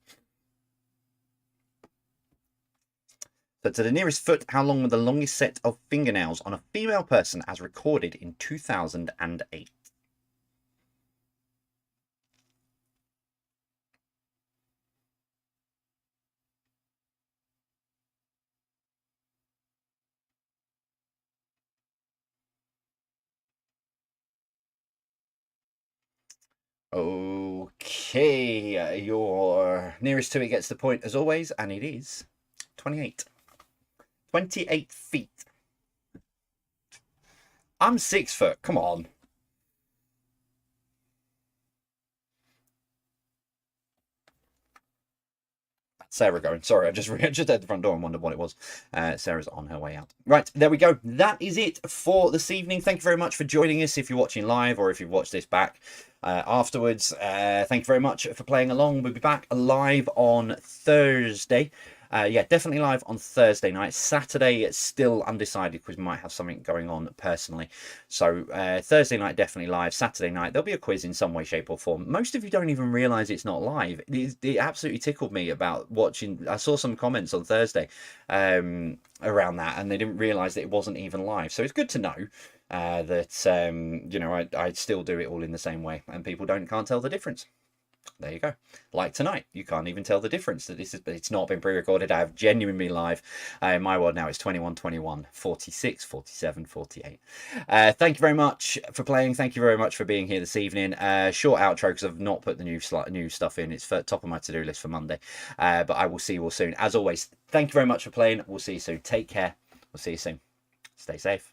So to the nearest foot, how long were the longest set of fingernails on a female person as recorded in 2008? Okay, your nearest to it gets the point as always, and it is 28. 28 feet. I'm 6 foot, come on. Sarah going. Sorry, I just at the front door and wondered what it was. Sarah's on her way out. Right, there we go. That is it for this evening. Thank you very much for joining us if you're watching live or if you've watched this back afterwards. Thank you very much for playing along. We'll be back live on Thursday. Yeah, definitely live on Thursday night. Saturday, it's still undecided because we might have something going on personally. So Thursday night, definitely live. Saturday night, there'll be a quiz in some way, shape or form. Most of you don't even realise it's not live. It absolutely tickled me about watching. I saw some comments on Thursday around that, and they didn't realise that it wasn't even live. So it's good to know that, you know, I still do it all in the same way, and people can't tell the difference. There you go. Like tonight, you can't even tell the difference that it's not been pre-recorded. I have genuinely been live. In my world now, it's 21, 21, 46, 47, 48. Thank you very much for playing. Thank you very much for being here this evening. Short outro because I've not put the new stuff in. It's for top of my to-do list for Monday. But I will see you all soon. As always, thank you very much for playing. We'll see you soon. Take care. We'll see you soon. Stay safe.